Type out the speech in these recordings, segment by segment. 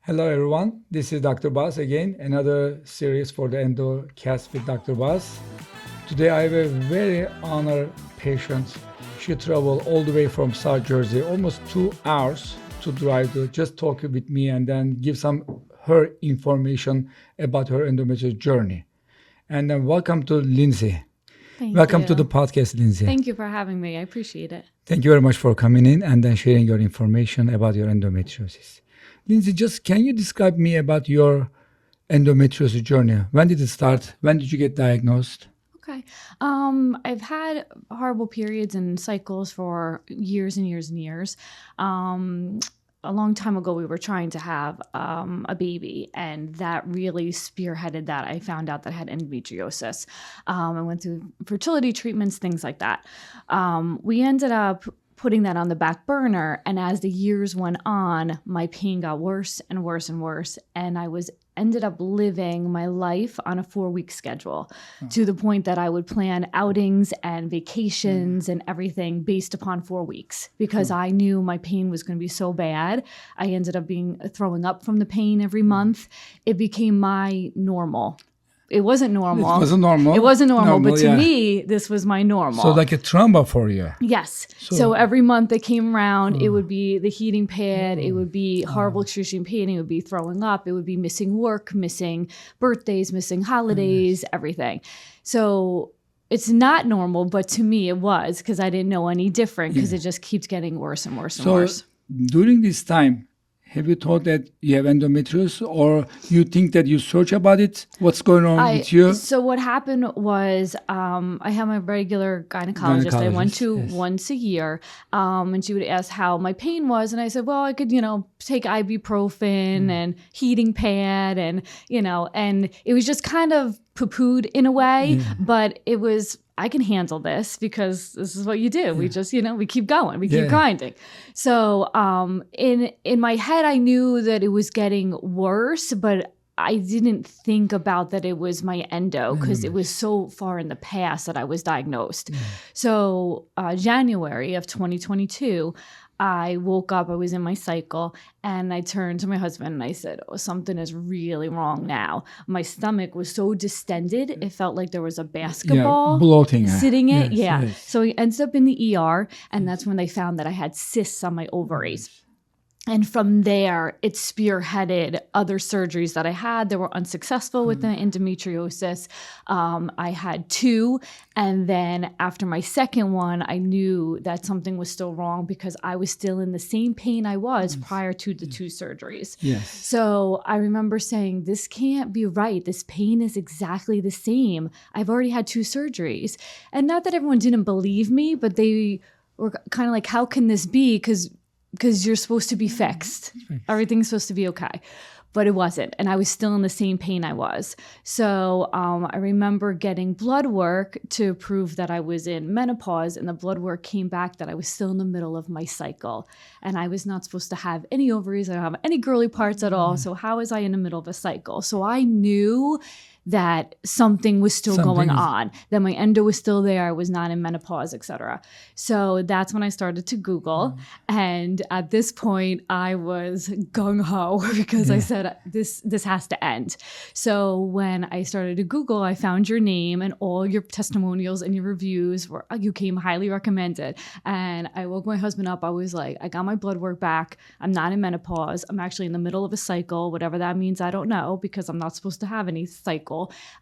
Hello, everyone. This is Dr. Bas again, another series for the Endocast with Dr. Bas. Today, I have a very honored patient. She traveled all the way from South Jersey, almost 2 hours to drive to just talk with me and then give some her information about her endometriosis journey. And then welcome to Lindsay. Welcome to the podcast, Lindsay. Thank you for having me. I appreciate it. Thank you very much for coming in and then sharing your information about your endometriosis. Lindsay, just can you describe me about your endometriosis journey? When did it start? When did you get diagnosed? Okay. I've had horrible periods and cycles for years and years and years. A long time ago, we were trying to have a baby, and that really spearheaded that. I found out that I had endometriosis. I went through fertility treatments, things like that. We ended up putting that on the back burner, and as the years went on, my pain got worse and worse and worse, and I ended up living my life on a 4-week schedule to the point that I would plan outings and vacations and everything based upon 4 weeks because I knew my pain was going to be so bad. I ended up throwing up from the pain every month. It became my normal. It wasn't normal. It wasn't normal. It wasn't normal, but to me, this was my normal. So like a trauma for you. Yes. So every month that came around, it would be the heating pad, it would be horrible excruciating pain, it would be throwing up, it would be missing work, missing birthdays, missing holidays, everything. So it's not normal, but to me it was because I didn't know any different because it just keeps getting worse and worse and worse. So during this time, have you thought that you have endometriosis or you think that you search about it? What's going on with you? So what happened was I have my regular gynecologist I went to once a year, and she would ask how my pain was. And I said, well, I could, take ibuprofen and heating pad and it was just kind of poo-pooed in a way, but it was, I can handle this because this is what you do. We just, we keep going, we keep grinding. So in my head, I knew that it was getting worse, but I didn't think about that it was my endo because it was so far in the past that I was diagnosed. So January of 2022, I woke up, I was in my cycle, and I turned to my husband and I said, oh, something is really wrong now. My stomach was so distended, it felt like there was a basketball bloating sitting in. So he ends up in the ER, and that's when they found that I had cysts on my ovaries. And from there, it spearheaded other surgeries that I had that were unsuccessful with the endometriosis. I had 2. And then after my second one, I knew that something was still wrong because I was still in the same pain I was prior to the 2 surgeries. So I remember saying, this can't be right. This pain is exactly the same. I've already had 2 surgeries. And not that everyone didn't believe me, but they were kind of like, how can this be? Because you're supposed to be fixed. Everything's supposed to be okay. But it wasn't. And I was still in the same pain I was. So I remember getting blood work to prove that I was in menopause. And the blood work came back that I was still in the middle of my cycle. And I was not supposed to have any ovaries. I don't have any girly parts at all. So how was I in the middle of a cycle? So I knew that something was still going on, that my endo was still there, I was not in menopause, etc. So that's when I started to Google. And at this point, I was gung-ho because I said, this has to end. So when I started to Google, I found your name and all your testimonials and your reviews you came highly recommended. And I woke my husband up. I was like, I got my blood work back. I'm not in menopause. I'm actually in the middle of a cycle, whatever that means, I don't know, because I'm not supposed to have any cycle.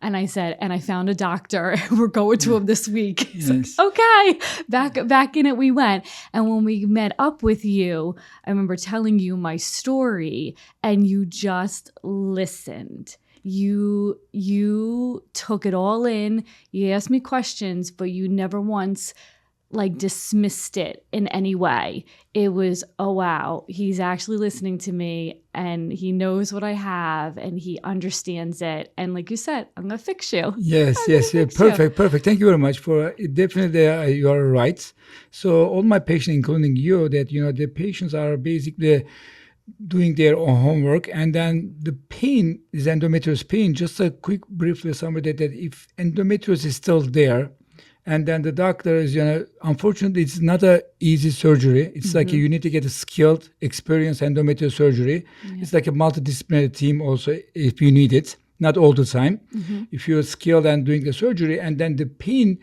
And I said, and I found a doctor. We're going to him this week. He's like, okay, back in it we went. And when we met up with you, I remember telling you my story, and you just listened. You took it all in. You asked me questions, but you never once dismissed it in any way. It was, oh wow, he's actually listening to me and he knows what I have and he understands it. And like you said, I'm gonna fix you. Yes. Perfect. Thank you very much for definitely you are right. So all my patients, including you, that the patients are basically doing their own homework, and then the pain is endometriosis pain. Just a quick briefly summary that if endometriosis is still there, And then the doctor is, unfortunately, it's not a easy surgery. It's like you need to get a skilled, experienced endometrial surgery. It's like a multidisciplinary team also if you need it, not all the time. If you're skilled and doing the surgery, and then the pain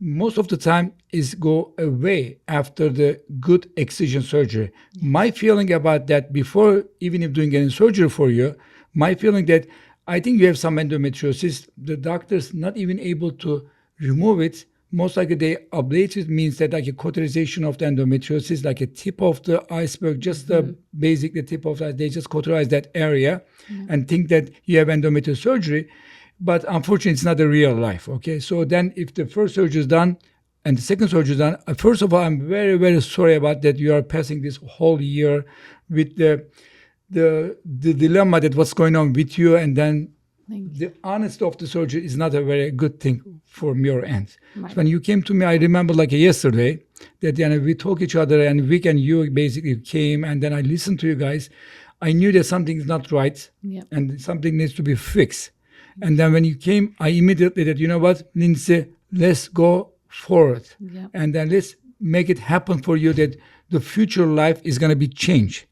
most of the time is go away after the good excision surgery. My feeling about that before even if doing any surgery for you, my feeling that I think you have some endometriosis, the doctor's not even able to remove it. Most likely they ablate it, means that like a cauterization of the endometriosis, like a tip of the iceberg, just the basic, the tip of that, they just cauterize that area and think that you have endometrial surgery. But unfortunately, it's not a real life, okay? So then if the first surgery is done and the second surgery is done, first of all, I'm very, very sorry about that you are passing this whole year with the dilemma that what's going on with you, and then the honesty of the surgery is not a very good thing from your end. Right. So when you came to me, I remember like yesterday that we talk each other, and Vic and you basically came, and then I listened to you guys. I knew that something is not right and something needs to be fixed. And then when you came, I immediately said, you know what, Lindsay, let's go forward. And then let's make it happen for you that the future life is going to be changed.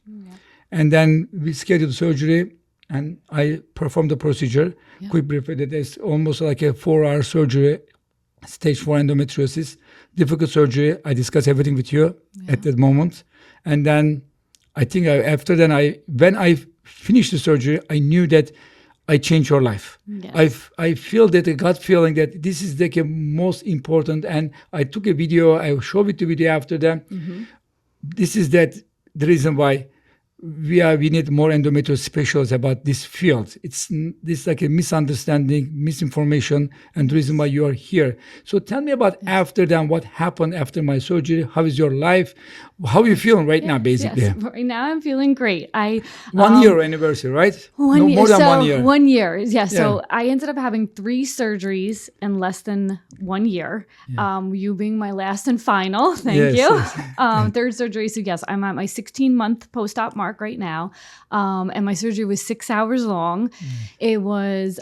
And then we scheduled surgery and I performed the procedure. Quick brief, that it's almost like a 4-hour surgery, stage 4 endometriosis, difficult surgery. I discussed everything with you at that moment. And then I think when I finished the surgery, I knew that I changed your life. I feel that a gut feeling that this is like a most important, and I took a video, I showed it the video after that. This is the reason why we need more endometriosis specialists about this field. It's this like a misunderstanding, misinformation, and the reason why you are here. So tell me about after that, what happened after my surgery? How is your life? How are you feeling right now, basically? Yes. Right now I'm feeling great. 1 year anniversary, right? More than 1 year. 1 year, So I ended up having 3 surgeries in less than 1 year. You being my last and final, thank you. Third surgery, so yes, I'm at my 16-month post-op mark right now. And my surgery was 6 hours long. It was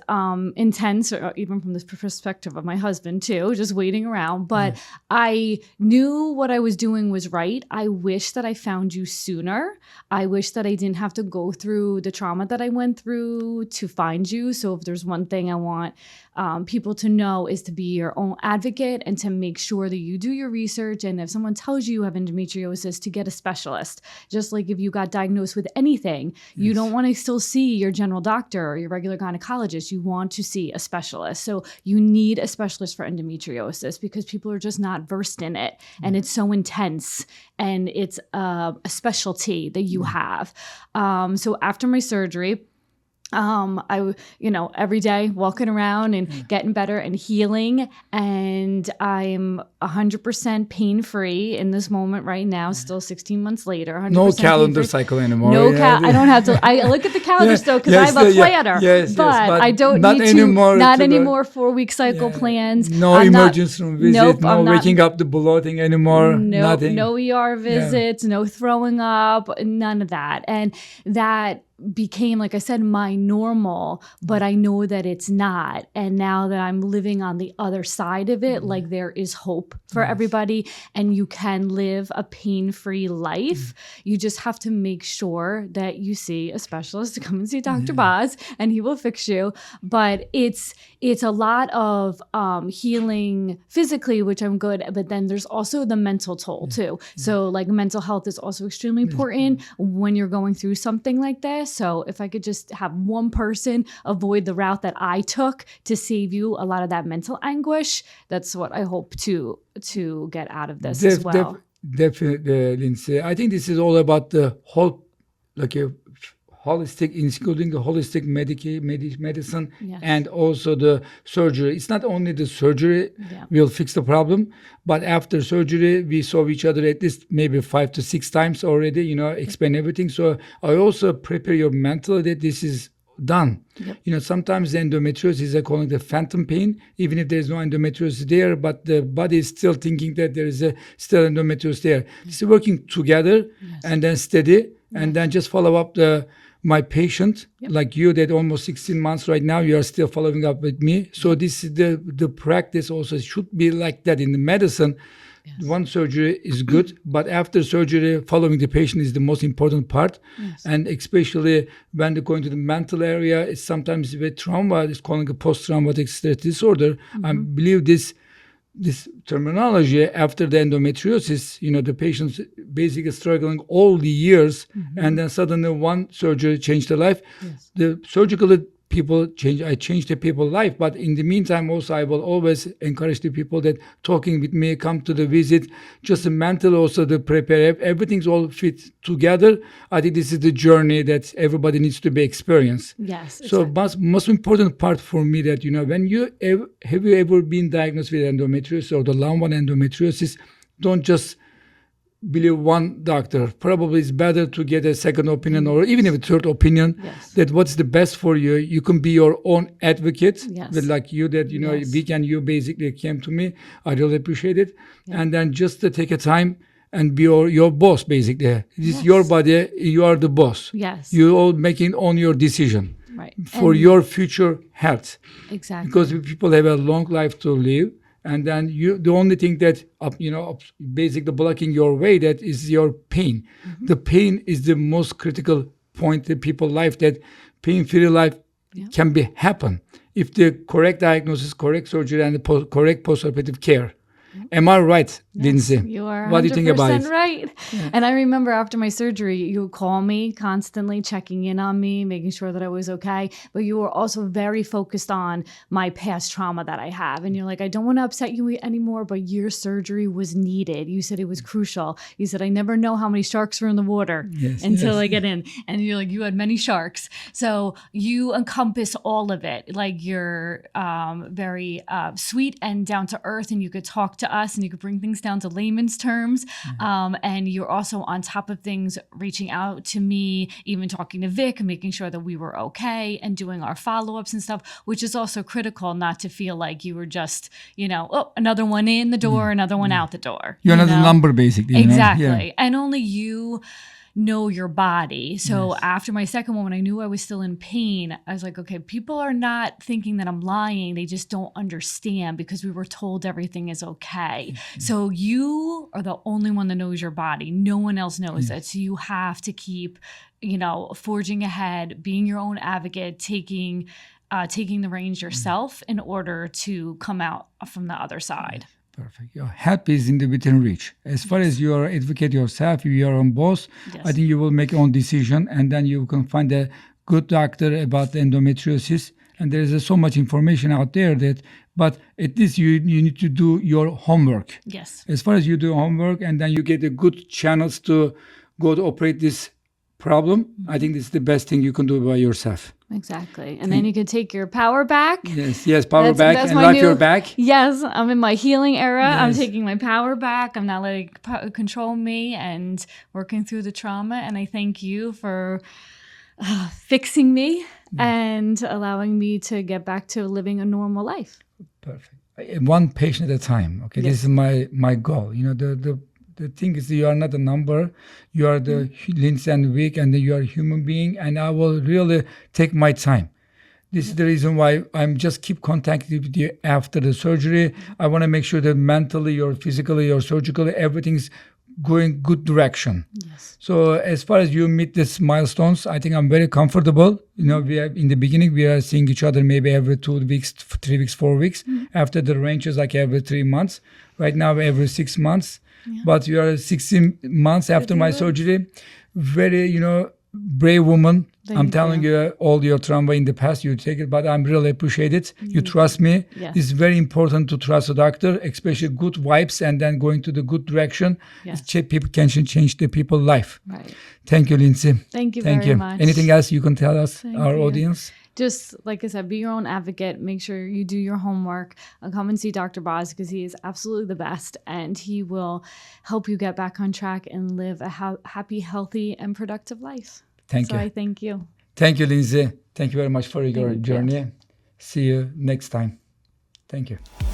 intense, even from this perspective of my husband too, just waiting around. But I knew what I was doing was right. I wish that I found you sooner. I wish that I didn't have to go through the trauma that I went through to find you. So if there's one thing I want people to know is to be your own advocate and to make sure that you do your research. And if someone tells you have endometriosis, to get a specialist. Just like if you got diagnosed with anything, you don't want to still see your general doctor or your regular gynecologist. You want to see a specialist. So you need a specialist for endometriosis because people are just not versed in it. And it's so intense and it's a specialty that you have. So after my surgery, I, every day walking around and getting better and healing, and I'm 100% pain-free in this moment right now, still 16 months later. 100% no calendar cycle anymore. I don't have to, I look at the calendar still because I have a planner, but I don't not need anymore, not anymore 4-week cycle plans. No emergency room visit, no waking up the bloating anymore, nothing. No ER visits, no throwing up, none of that. And that became, like I said, my normal, but I know that it's not. And now that I'm living on the other side of it, like there is hope for everybody and you can live a pain-free life. You just have to make sure that you see a specialist, to come and see Dr. Boz and he will fix you. But it's a lot of healing physically, which I'm good, but then there's also the mental toll too. So like mental health is also extremely important when you're going through something like this. So if I could just have one person avoid the route that I took to save you a lot of that mental anguish, that's what I hope to get out of this as well. Definitely, Lindsay. I think this is all about the whole, like a holistic, including the holistic medicine and also the surgery. It's not only the surgery will fix the problem, but after surgery, we saw each other at least maybe 5 to 6 times already, explain everything. So I also prepare your mental that this is done. Sometimes the endometriosis is calling the phantom pain, even if there's no endometriosis there, but the body is still thinking that there is still endometriosis there. It's working together and then steady, and then just follow up the my patient, like you, that almost 16 months right now, you are still following up with me. So this is the practice also should be like that in the medicine. Yes. One surgery is good, but after surgery, following the patient is the most important part. Yes. And especially when they're going to the mental area, it's sometimes with trauma, it's calling a post-traumatic stress disorder. I believe this terminology after the endometriosis, the patient's basically struggling all the years, and then suddenly one surgery changed their life. Yes. The surgical people change. I changed the people's life, but in the meantime, also I will always encourage the people that talking with me, come to the visit, just the mental, also the prepare. Everything's all fit together. I think this is the journey that everybody needs to be experienced. Yes. So, most important part for me that when have you ever been diagnosed with endometriosis or the long one endometriosis? Don't just believe one doctor. Probably it's better to get a second opinion or even a third opinion. Yes. That what's the best for you. You can be your own advocate. Yes. But like you that, weekend you basically came to me. I really appreciate it. Yeah. And then just to take a time and be your boss basically. This is your body. You are the boss. Yes. You're all making on your decision. Right. For your future health. Exactly. Because people have a long life to live. And then the only thing that, basically blocking your way, that is your pain. The pain is the most critical point in people's life, that pain-free life can be happen if the correct diagnosis, correct surgery, and the correct postoperative care. Am I right, Lindsay? Yes, you are 100% what do you think about it? Right. Yeah. And I remember after my surgery, you would call me constantly, checking in on me, making sure that I was okay. But you were also very focused on my past trauma that I have. And you're like, I don't want to upset you anymore, but your surgery was needed. You said it was crucial. You said, I never know how many sharks are in the water until I get in. And you're like, you had many sharks. So you encompass all of it. Like you're very sweet and down to earth, and you could talk to us and you could bring things down to layman's terms. And you're also on top of things, reaching out to me, even talking to Vic and making sure that we were okay and doing our follow-ups and stuff, which is also critical, not to feel like you were just, another one in the door, another one out the door. You're another number, basically. Exactly. Yeah. And only you know your body. So after my second one, when I knew I was still in pain, I was like, okay, people are not thinking that I'm lying. They just don't understand because we were told everything is okay. So you are the only one that knows your body. No one else knows it. So you have to keep, forging ahead, being your own advocate, taking the reins yourself in order to come out from the other side. Perfect. Your help is within reach. As far as you are advocate yourself, you are your own boss, I think you will make your own decision, and then you can find a good doctor about the endometriosis. And there is so much information out there but at least you need to do your homework. Yes. As far as you do homework, and then you get the good channels to go to operate this problem, I think this is the best thing you can do by yourself. Exactly. And then you can take your power back. Yes, power back and life your back. Yes, I'm in my healing era. Yes. I'm taking my power back. I'm not letting it control me and working through the trauma. And I thank you for fixing me and allowing me to get back to living a normal life. Perfect. One patient at a time. Okay, this is my goal. The thing is, you are not a number. You are the Lindsay and Vic, and you are a human being. And I will really take my time. This is the reason why I'm just keep contacting with you after the surgery. I want to make sure that mentally, or physically, or surgically, everything's going good direction. Yes. So as far as you meet these milestones, I think I'm very comfortable. We have, in the beginning, we are seeing each other maybe every 2 weeks, 3 weeks, 4 weeks. After the range is like every 3 months. Right now, every 6 months. Yeah. But you are 16 months after my surgery. Very, brave woman. I'm telling you, all your trauma in the past, you take it, but I'm really appreciate it. You trust me. Yes. It's very important to trust a doctor, especially good vibes and then going to the good direction. Yes. People can change the people's life. Right. Thank you, Lindsay. Thank you very much. Anything else you can tell us, our audience? Just like I said, be your own advocate. Make sure you do your homework. Come and see Dr. Boz because he is absolutely the best, and he will help you get back on track and live a happy, healthy, and productive life. Thank you. I thank you. Thank you, Lindsay. Thank you very much for your journey. See you next time. Thank you.